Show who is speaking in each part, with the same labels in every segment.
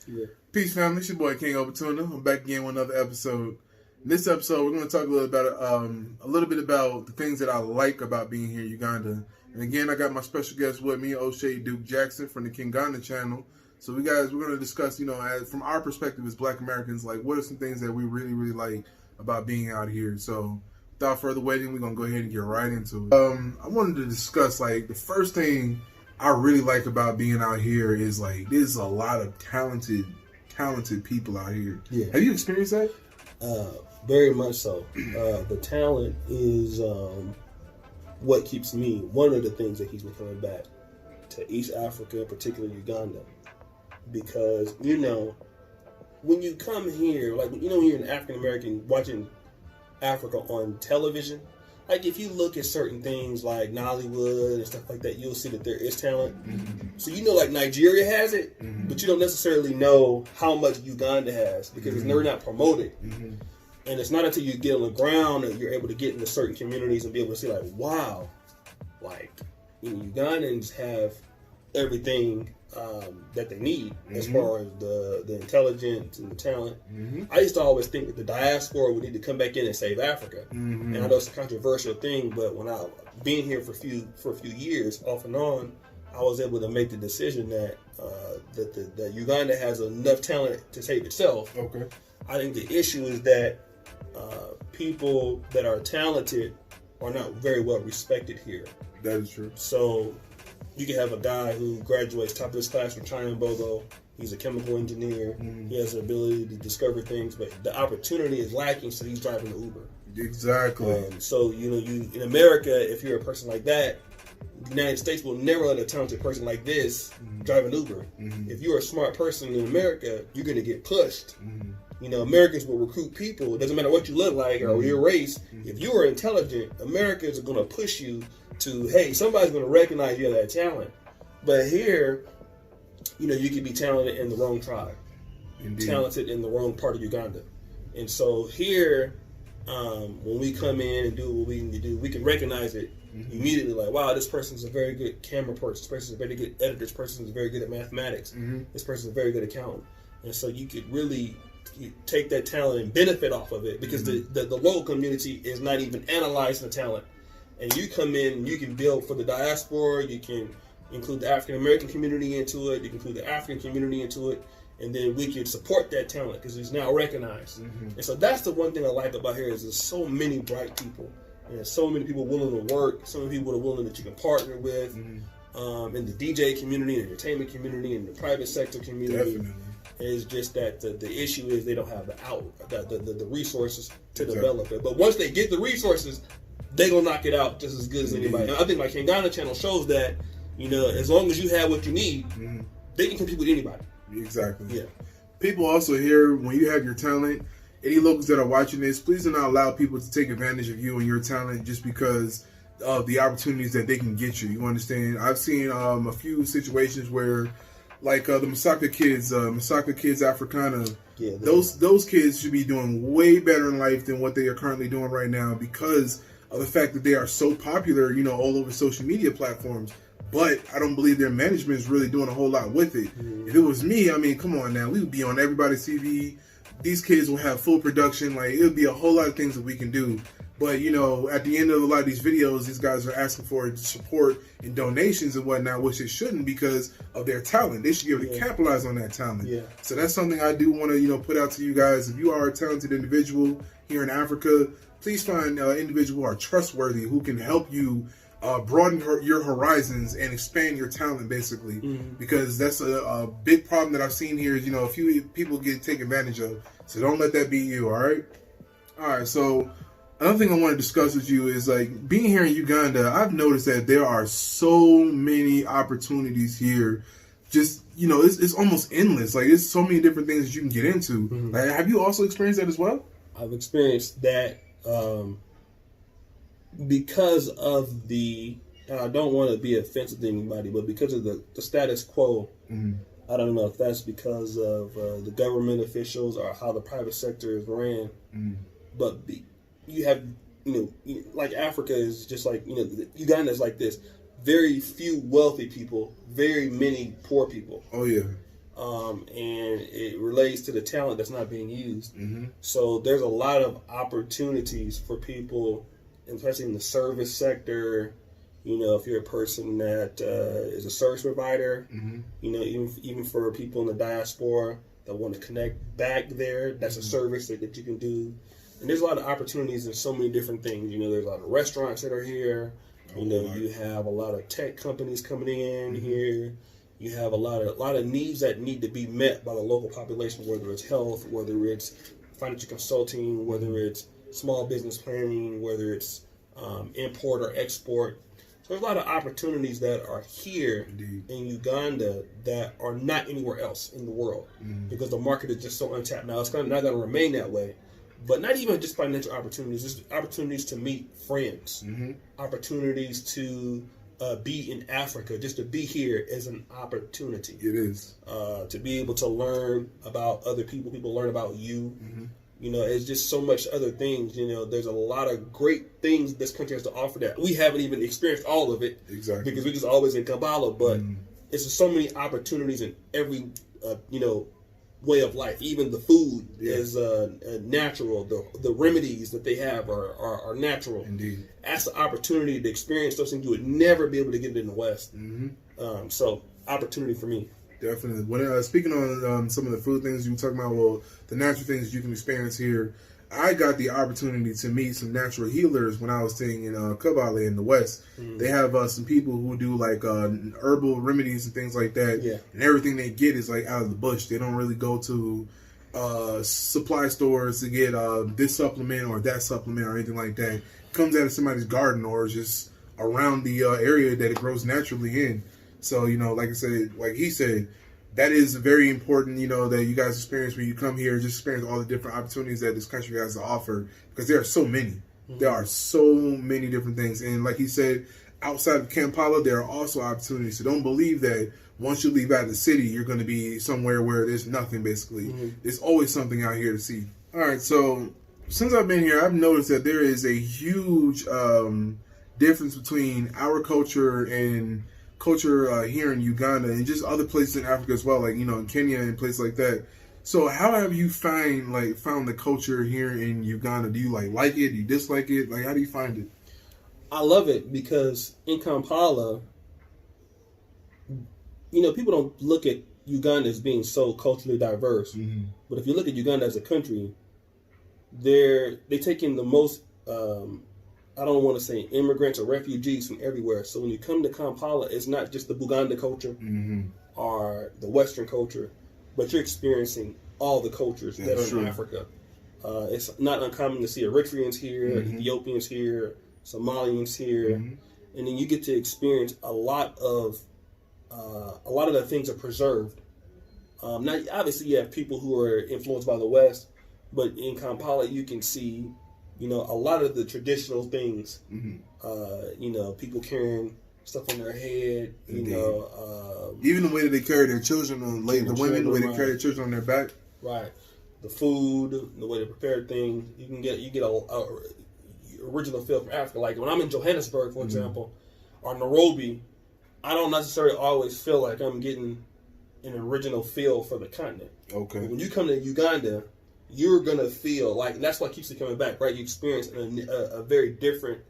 Speaker 1: Yeah.
Speaker 2: Peace, family. It's your boy King Overtuna. I'm back again with another episode. In this episode, we're going to talk a little bit about the things that I like about being here in Uganda. And again, I got my special guest with me, Oshay Duke Jackson from the Kenganda channel. So we're going to discuss, from our perspective as Black Americans, like what are some things that we really, really like about being out here. So without further waiting, we're going to go ahead and get right into it. I wanted to discuss, like, the first thing I really like about being out here is, like, there's a lot of talented people out here.
Speaker 1: Yeah.
Speaker 2: Have you experienced that?
Speaker 1: Very much so. The talent is what keeps me, one of the things that keeps me coming back to East Africa, particularly Uganda. Because, when you come here, like, when you're an African American watching Africa on television, like, if you look at certain things like Nollywood and stuff like that, you'll see that there is talent. Mm-hmm. So like Nigeria has it, mm-hmm. but you don't necessarily know how much Uganda has because mm-hmm. it's never not promoted. Mm-hmm. And it's not until you get on the ground that you're able to get into certain communities and be able to see, like, wow, like, Ugandans have everything that they need mm-hmm. as far as the intelligence and the talent. Mm-hmm. I used to always think that the diaspora would need to come back in and save Africa. Mm-hmm. And I know it's a controversial thing, but when I been here for a few years, off and on, I was able to make the decision that that Uganda has enough talent to save itself.
Speaker 2: Okay.
Speaker 1: I think the issue is that people that are talented are not very well respected here.
Speaker 2: That is true.
Speaker 1: So you can have a guy who graduates top of his class from China and Bogo. He's a chemical engineer. Mm-hmm. He has the ability to discover things, but the opportunity is lacking, so he's driving an Uber.
Speaker 2: Exactly.
Speaker 1: So, you in America, if you're a person like that, the United States will never let a talented person like this mm-hmm. drive an Uber. Mm-hmm. If you're a smart person in America, you're going to get pushed. Mm-hmm. Americans will recruit people. It doesn't matter what you look like or mm-hmm. your race. Mm-hmm. If you are intelligent, Americans are going to push you to, hey, somebody's going to recognize you have that talent. But here, you can be talented in the wrong tribe. Indeed. Talented in the wrong part of Uganda. And so here, when we come in and do what we need to do, we can recognize it mm-hmm. immediately. Like, wow, this person's a very good camera person. This person's a very good editor. This person's very good at mathematics. Mm-hmm. This person's a very good accountant. And so you could really take that talent and benefit off of it because mm-hmm. the local community is not even analyzing the talent. And you come in and you can build for the diaspora. You can include the African American community into it. You can include the African community into it. And then we can support that talent because it's now recognized. Mm-hmm. And so that's the one thing I like about here is there's so many bright people. And there's so many people willing to work. So many people are willing that you can partner with. Mm-hmm. In the DJ community, the entertainment community, and the private sector community. Definitely. It's just that the issue is they don't have the resources to exactly. develop it. But once they get the resources, they're going to knock it out just as good as anybody. And I think my Kenganda channel shows that, as long as you have what you need, mm-hmm. they can compete with anybody.
Speaker 2: Exactly.
Speaker 1: Yeah.
Speaker 2: People also here, when you have your talent, any locals that are watching this, please do not allow people to take advantage of you and your talent just because of the opportunities that they can get you. You understand? I've seen a few situations where, like the Masaka kids Africana, yeah, those kids should be doing way better in life than what they are currently doing right now because of the fact that they are so popular, all over social media platforms. But I don't believe their management is really doing a whole lot with it. Mm-hmm. If it was me, I mean, come on now, we would be on everybody's TV. These kids will have full production. Like, it would be a whole lot of things that we can do. But, at the end of a lot of these videos, these guys are asking for support and donations and whatnot, which they shouldn't because of their talent. They should be able to capitalize on that talent. Yeah. So that's something I do want to, put out to you guys. If you are a talented individual here in Africa, please find individuals who are trustworthy, who can help you broaden your horizons and expand your talent, basically. Mm-hmm. Because that's a big problem that I've seen here is, a few people get taken advantage of. So don't let that be you, all right? All right, so another thing I want to discuss with you is, like, being here in Uganda, I've noticed that there are so many opportunities here. Just, it's almost endless. Like, there's so many different things that you can get into. Mm-hmm. Like, have you also experienced that as well?
Speaker 1: I've experienced that because of and I don't want to be offensive to anybody, but because of the status quo. Mm-hmm. I don't know if that's because of the government officials or how the private sector is ran. Mm-hmm. But you have, like Africa is just like, Uganda is like this. Very few wealthy people, very many poor people.
Speaker 2: Oh, yeah.
Speaker 1: and it relates to the talent that's not being used. So there's a lot of opportunities for people, especially in the service sector. You know, if you're a person that is a service provider, you know, even for people in the diaspora that want to connect back there, that's a service that you can do. And there's a lot of opportunities in so many different things. You know, there's a lot of restaurants that are here. You know, you have a lot of tech companies coming in here. You have a lot of needs that need to be met by the local population, whether it's health, whether it's financial consulting, whether it's small business planning, whether it's import or export. So there's a lot of opportunities that are here in Uganda that are not anywhere else in the world because the market is just so untapped. Now, it's not going to remain that way, but not even just financial opportunities, just opportunities to meet friends, opportunities to be in Africa. Just to be here is an opportunity.
Speaker 2: It is.
Speaker 1: To be able to learn about other people learn about you. You know, it's just so much other things. You know, there's a lot of great things this country has to offer that we haven't even experienced all of it.
Speaker 2: Exactly.
Speaker 1: Because we're just always in Kampala. But it's just so many opportunities in every, you know, way of life. Even the food is natural. The remedies that they have are natural.
Speaker 2: Indeed.
Speaker 1: That's the opportunity to experience those things you would never be able to get in the West. So, opportunity for me.
Speaker 2: Definitely. When speaking on some of the food things you were talking about, well, the natural things you can experience here, I got the opportunity to meet some natural healers when I was staying in Kabale in the West. They have some people who do like herbal remedies and things like that. Yeah. And everything they get is like out of the bush. They don't really go to supply stores to get this supplement or that supplement or anything like that. It comes out of somebody's garden or just around the area that it grows naturally in. So, you know, like I said, like he said, that is very important, you know, that you guys experience when you come here, just experience all the different opportunities that this country has to offer, because there are so many. There are so many different things. And like he said, outside of Kampala, there are also opportunities. So don't believe that once you leave out of the city, you're going to be somewhere where there's nothing, basically. There's always something out here to see. All right, so since I've been here, I've noticed that there is a huge difference between our culture and culture here in Uganda and just other places in Africa as well, like, you know, in Kenya and places like that. So how have you found the culture here in Uganda? Do you like it? Do you dislike it? Like, how do you find it?
Speaker 1: I love it because in Kampala, you know, people don't look at Uganda as being so culturally diverse. But if you look at Uganda as a country, they take in the most I don't want to say immigrants or refugees from everywhere. So when you come to Kampala, it's not just the Buganda culture or the Western culture, but you're experiencing all the cultures that are in Africa. It's not uncommon to see Eritreans here, Ethiopians here, Somalians here, and then you get to experience a lot of the things are preserved. Now, obviously, you have people who are influenced by the West, but in Kampala, you can see, you know, a lot of the traditional things, you know, people carrying stuff on their head, you know.
Speaker 2: Even the way that they carry their children, the women, the way they carry their children on their back.
Speaker 1: Right. The food, the way they prepare things. You get a original feel from Africa. Like when I'm in Johannesburg, for example, or Nairobi, I don't necessarily always feel like I'm getting an original feel for the continent. Okay. But when you come to Uganda, you're going to feel like, and that's what keeps you coming back, right? You experience a very different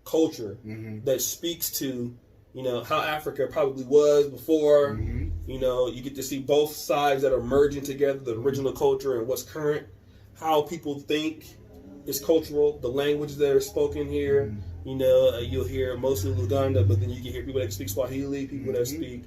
Speaker 1: culture that speaks to, you know, how Africa probably was before. You know, you get to see both sides that are merging together, the original culture and what's current, how people think is cultural, the languages that are spoken here. You know, you'll hear mostly Luganda, but then you can hear people that speak Swahili, people that speak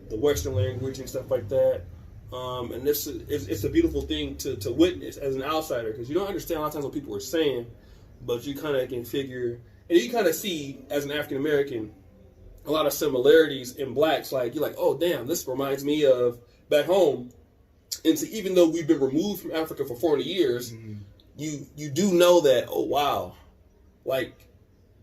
Speaker 1: the Western language and stuff like that. And it's a beautiful thing to witness as an outsider, because you don't understand a lot of times what people are saying, but you kind of can figure, and you kind of see as an African American a lot of similarities in blacks. Like you're like, oh damn, this reminds me of back home. And so even though we've been removed from Africa for 40 years, you do know that, oh wow, like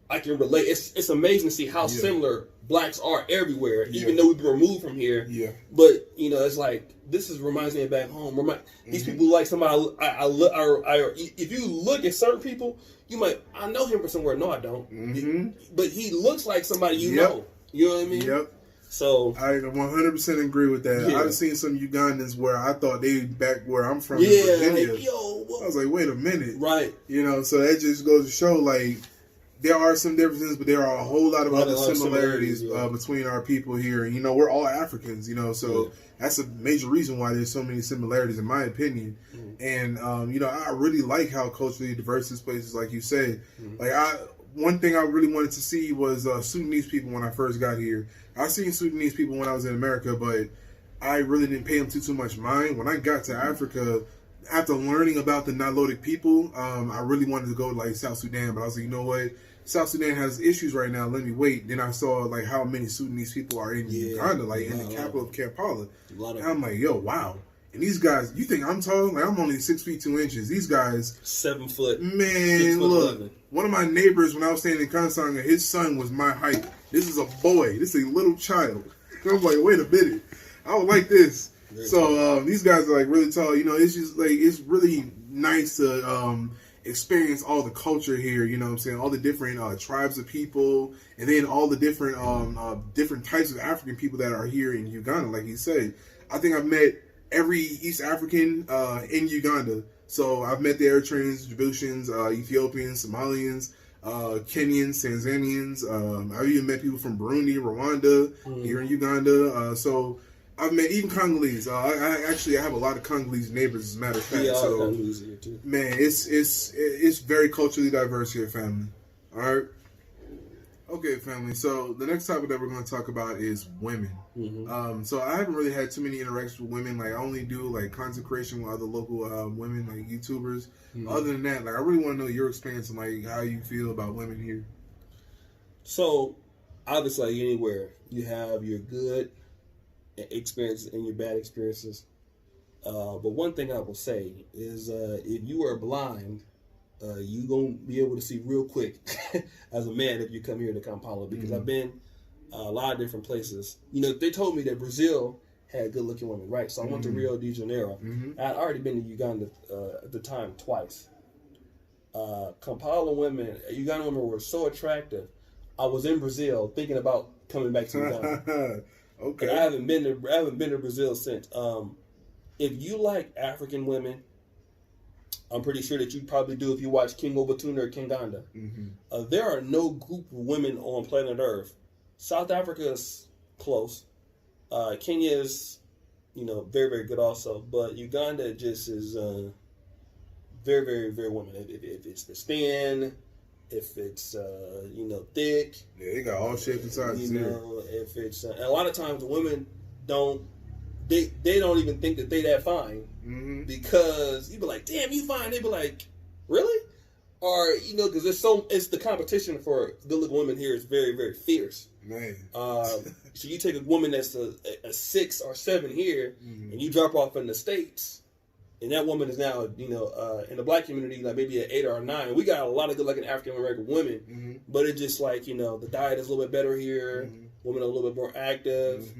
Speaker 1: I can relate. It's amazing to see how similar blacks are everywhere, even though we've been removed from here. But you know, it's like this reminds me of back home. These people like somebody. If you look at certain people, you might, I know him from somewhere. No, I don't. But he looks like somebody you know. You know what I mean? So
Speaker 2: I 100% agree with that.
Speaker 1: Yeah.
Speaker 2: I've seen some Ugandans where I thought they back where I'm from,
Speaker 1: yeah,
Speaker 2: in Virginia.
Speaker 1: like, yo,
Speaker 2: I was like, wait a minute,
Speaker 1: right?
Speaker 2: you know. So that just goes to show, like, there are some differences, but there are a whole lot of other similarities between our people here. And, you know, we're all Africans, you know, so that's a major reason why there's so many similarities, in my opinion. And, you know, I really like how culturally diverse this place is, like you said. Like, one thing I really wanted to see was Sudanese people when I first got here. I seen Sudanese people when I was in America, but I really didn't pay them too much mind. When I got to Africa, after learning about the Nilotic people, I really wanted to go to, like, South Sudan, but I was like, you know what? South Sudan has issues right now. Let me wait. Then I saw, like, how many Sudanese people are in Uganda, like in the capital of Kampala. And I'm like, yo, wow. And these guys, you think I'm tall? Like, I'm only 6 feet 2 inches. These guys,
Speaker 1: 7 foot.
Speaker 2: Man, look. One of my neighbors, when I was staying in Kansanga, his son was my height. This is a boy. This is a little child. And I'm like, wait a minute. I would like this. So these guys are, like, really tall. You know, it's just like, it's really nice to experience all the culture here, you know what I'm saying, all the different tribes of people, and then all the different different types of African people that are here in Uganda. Like you said, I think I've met every East African in Uganda. So I've met the Eritreans, Djiboutians, Ethiopians, Somalians, Kenyans, Tanzanians. I've even met people from Burundi, Rwanda, here in Uganda. So I've met even Congolese. I have a lot of Congolese neighbors, as a matter of fact.
Speaker 1: Yeah,
Speaker 2: so,
Speaker 1: Congolese here too. Man,
Speaker 2: it's very culturally diverse here, family. All right. Okay, family. So the next topic that we're going to talk about is women. So I haven't really had too many interactions with women. Like, I only do, like, content creation with other local women, like YouTubers. Other than that, like, I really want to know your experience and, like, how you feel about women here.
Speaker 1: So obviously, like anywhere, you have your good experiences and your bad experiences. But one thing I will say is, if you are blind, you gonna be able to see real quick as a man if you come here to Kampala, because I've been a lot of different places. You know, they told me that Brazil had good looking women, right? So I went to Rio de Janeiro. I'd already been to Uganda at the time twice. Kampala women, Ugandan women were so attractive. I was in Brazil thinking about coming back to Uganda.
Speaker 2: Okay.
Speaker 1: I haven't been to Brazil since. If you like African women, I'm pretty sure that you probably do if you watch King Obatuna or Kenganda. There are no group of women on planet Earth. South Africa is close. Kenya is, you know, very, very good also. But Uganda just is very, very, very women. If it's the thin, if it's, you know, thick.
Speaker 2: Yeah, they got all shapes and sizes
Speaker 1: here. You know, if it's... and a lot of times the women don't... They don't even think that they that fine. Because you be like, damn, you fine. They be like, really? Or, you know, because it's the competition for good-looking women here is very, very fierce.
Speaker 2: Man.
Speaker 1: So you take a woman that's a 6 or 7 here, and you drop off in the States, and that woman is now, you know, in the black community, like maybe an 8 or a 9. We got a lot of good-looking African-American women, but it's just like, you know, the diet is a little bit better here. Women are a little bit more active.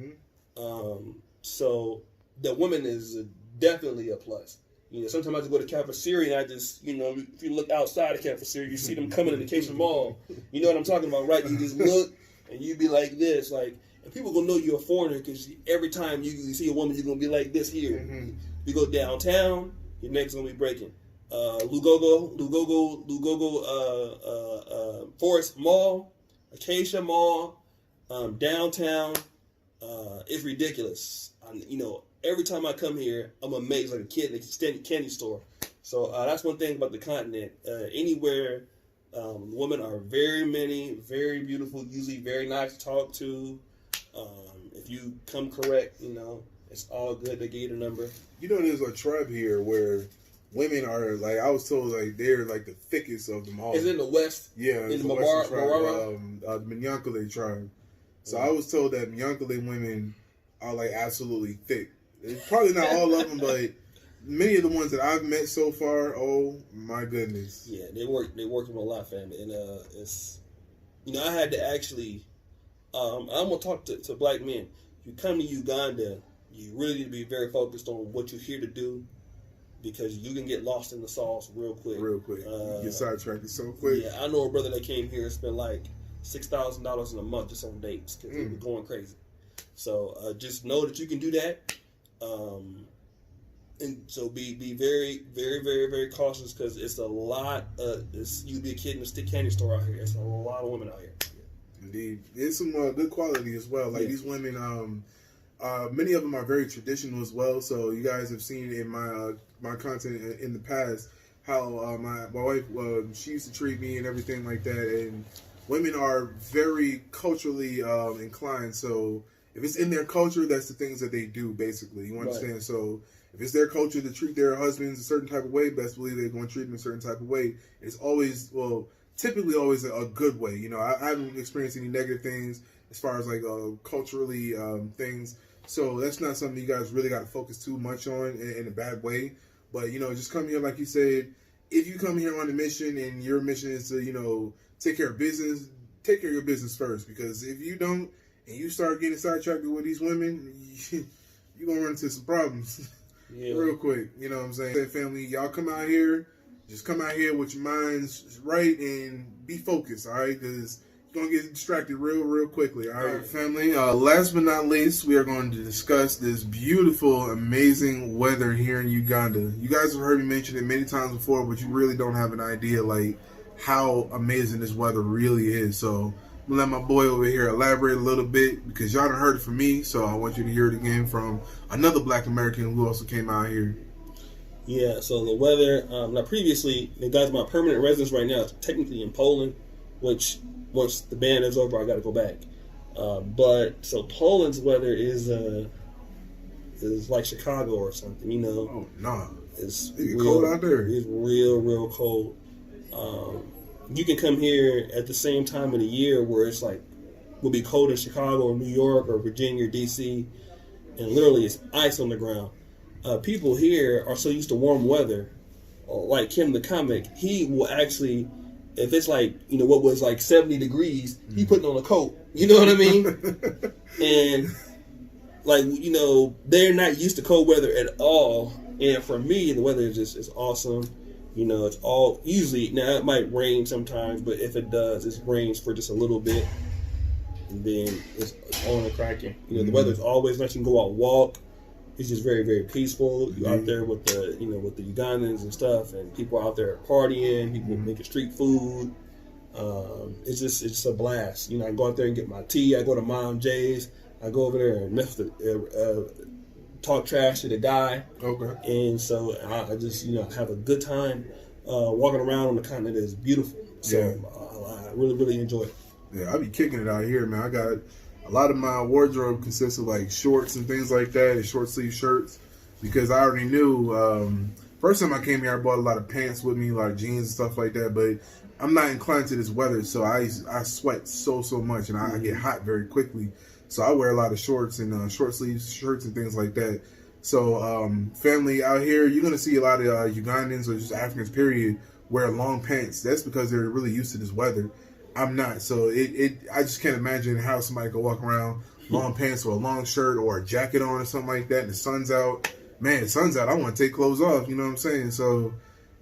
Speaker 1: So the woman is definitely a plus. You know, sometimes I just go to cafeteria and I just, you know, if you look outside the cafeteria, you see them coming in the Cation Mall. You know what I'm talking about, right? You just look and you be like this, like, and people gonna know you're a foreigner because every time you see a woman, you're gonna be like this here. You go downtown, your neck's gonna be breaking. Lugogo, Forest Mall, Acacia Mall, downtown. It's ridiculous. You know, every time I come here, I'm amazed like a kid in a candy store. So that's one thing about the continent. Anywhere, women are very beautiful, usually very nice to talk to. If you come correct, you know, it's all good. They give you the number.
Speaker 2: You know, there's a tribe here where women are, like, I was told, like, they're, like, the thickest of them all.
Speaker 1: Is it in the West?
Speaker 2: Yeah,
Speaker 1: in the
Speaker 2: Western tribe, the Minyankale tribe. So I was told that Minyankale women are, like, absolutely thick. It's probably not all of them, but many of the ones that I've met so far, oh my goodness.
Speaker 1: Yeah, they work them a lot, fam, and it's, you know, I had to actually, I'm gonna talk to black men. You come to Uganda, you really need to be very focused on what you're here to do, because you can get lost in the sauce real quick.
Speaker 2: You get sidetracked so quick.
Speaker 1: Yeah, I know a brother that came here and spent like $6,000 in a month just on dates because he was going crazy. So just know that you can do that. And so be very, very, very, very cautious because it's a lot. You'd be a kid in a stick candy store out here. It's a lot of women out here.
Speaker 2: Indeed, there's some good quality as well. Like these women, many of them are very traditional as well. So you guys have seen in my content in the past how my wife she used to treat me and everything like that. And women are very culturally inclined. So if it's in their culture, that's the things that they do. Basically, you understand? Right. So if it's their culture to treat their husbands a certain type of way, best believe they're going to treat them a certain type of way. It's always, typically always a good way. You know, I haven't experienced any negative things as far as like culturally things. So that's not something you guys really got to focus too much on in a bad way. But, you know, just come here, like you said, if you come here on a mission and your mission is to, you know, take care of business, take care of your business first. Because if you don't and you start getting sidetracked with these women, you're going to run into some problems. Yeah. Real quick, you know what I'm saying? Family, y'all come out here, just come out here with your minds right and be focused, all right? Because you're going to get distracted real quickly, all right, family? Last but not least, we are going to discuss this beautiful, amazing weather here in Uganda. You guys have heard me mention it many times before, but you really don't have an idea, like, how amazing this weather really is. So I'm going to let my boy over here elaborate a little bit because y'all done heard it from me, so I want you to hear it again from another Black American who also came out here.
Speaker 1: Yeah, so the weather, now previously, the guys, my permanent residence right now is technically in Poland, which once the ban is over, I got to go back. But so Poland's weather is like Chicago or something, you know.
Speaker 2: Oh, nah.
Speaker 1: It's
Speaker 2: cold out there.
Speaker 1: It's real cold. You can come here at the same time of the year where it's like, will be cold in Chicago or New York or Virginia or DC, and literally it's ice on the ground. People here are so used to warm weather, like Kim the comic, he will actually, if it's like, you know, what was like 70 degrees, he putting on a coat, you know what I mean? And like, you know, they're not used to cold weather at all. And for me, the weather is awesome. You know, it's all usually, now it might rain sometimes, but if it does, it rains for just a little bit, and then it's on and cracking. You know, the weather's always nice. You can go out walk. It's just very, very peaceful. You're out there with the, you know, with the Ugandans and stuff, and people out there partying, people making street food. It's just a blast. You know, I go out there and get my tea. I go to Mom J's. I go over there and talk trash to the guy. Okay. And so I just, you know, have a good time walking around on the continent that is beautiful. So I really enjoy it.
Speaker 2: Yeah, I be kicking it out here, man. I got a lot of my wardrobe consists of like shorts and things like that, and short sleeve shirts, because I already knew. First time I came here, I bought a lot of pants with me, a lot of jeans and stuff like that. But I'm not inclined to this weather, so I sweat so much, and I get hot very quickly. So I wear a lot of shorts and short sleeve shirts and things like that. So family out here, you're gonna see a lot of Ugandans or just Africans, period, wear long pants. That's because they're really used to this weather. I'm not. So I just can't imagine how somebody could walk around long pants or a long shirt or a jacket on or something like that, and the sun's out. Man, the sun's out. I want to take clothes off. You know what I'm saying? So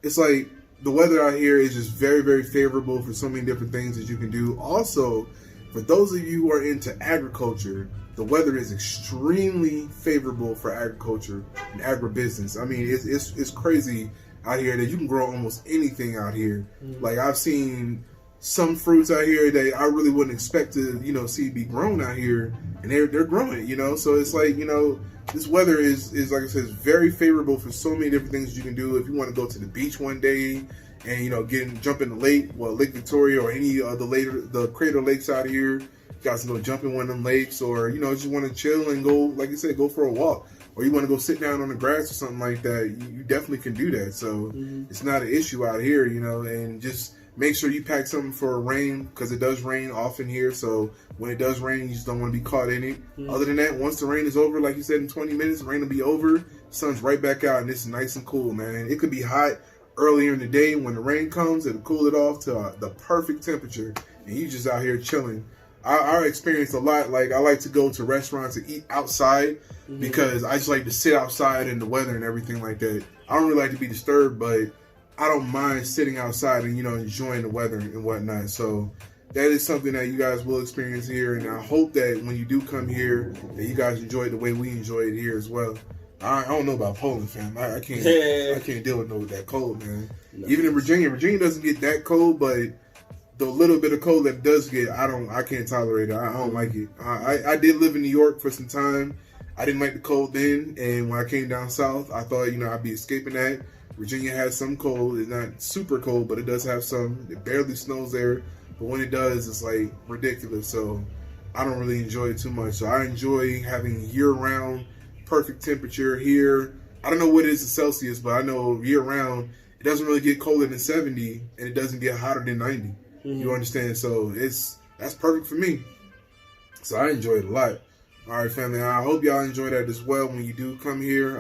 Speaker 2: it's like the weather out here is just very, very favorable for so many different things that you can do. Also, for those of you who are into agriculture, the weather is extremely favorable for agriculture and agribusiness. I mean, it's crazy out here that you can grow almost anything out here. Like, I've seen some fruits out here that I really wouldn't expect to, you know, see be grown out here, and they're growing it, you know. So it's like, you know, this weather is like I said, very favorable for so many different things you can do. If you want to go to the beach one day and, you know, jump in the lake, Lake Victoria or any of the crater lakes out here, you guys can go jump in one of them lakes, or, you know, just want to chill and go, like you said, go for a walk, or you want to go sit down on the grass or something like that, you definitely can do that. So it's not an issue out here, you know. And just make sure you pack something for rain, because it does rain often here. So when it does rain, you just don't want to be caught in it. Other than that, once the rain is over, like you said, in 20 minutes, the rain will be over, sun's right back out, and it's nice and cool, man. It could be hot earlier in the day. When the rain comes, it'll cool it off to the perfect temperature, and you just out here chilling. I experience a lot. Like, I like to go to restaurants and eat outside because I just like to sit outside in the weather and everything like that. I don't really like to be disturbed, but I don't mind sitting outside and, you know, enjoying the weather and whatnot. So that is something that you guys will experience here, and I hope that when you do come here, that you guys enjoy it the way we enjoy it here as well. I don't know about Poland, fam. I can't deal with that cold, man. No. Even in Virginia doesn't get that cold, but the little bit of cold that it does get, I can't tolerate it. I don't like it. I did live in New York for some time. I didn't like the cold then, and when I came down south, I thought, I'd be escaping that. Virginia has some cold. It's not super cold, but it does have some. It barely snows there, but when it does, it's like ridiculous. So I don't really enjoy it too much. So I enjoy having year-round perfect temperature here. I don't know what it is in Celsius, but I know year-round, it doesn't really get colder than 70, and it doesn't get hotter than 90. You understand? So that's perfect for me. So I enjoy it a lot. All right, family. I hope y'all enjoy that as well when you do come here.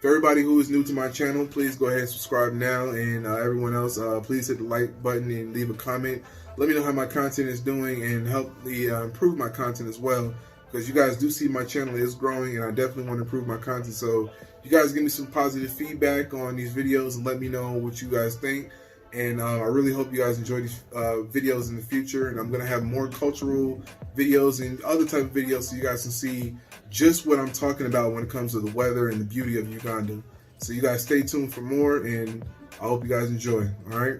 Speaker 2: For everybody who is new to my channel, please go ahead and subscribe now. And everyone else, please hit the like button and leave a comment. Let me know how my content is doing and help me improve my content as well. Because you guys do see my channel is growing, and I definitely want to improve my content. So you guys give me some positive feedback on these videos and let me know what you guys think. And I really hope you guys enjoy these videos in the future. And I'm going to have more cultural videos and other type of videos so you guys can see just what I'm talking about when it comes to the weather and the beauty of Uganda. So you guys stay tuned for more, and I hope you guys enjoy. All right?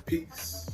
Speaker 2: Peace.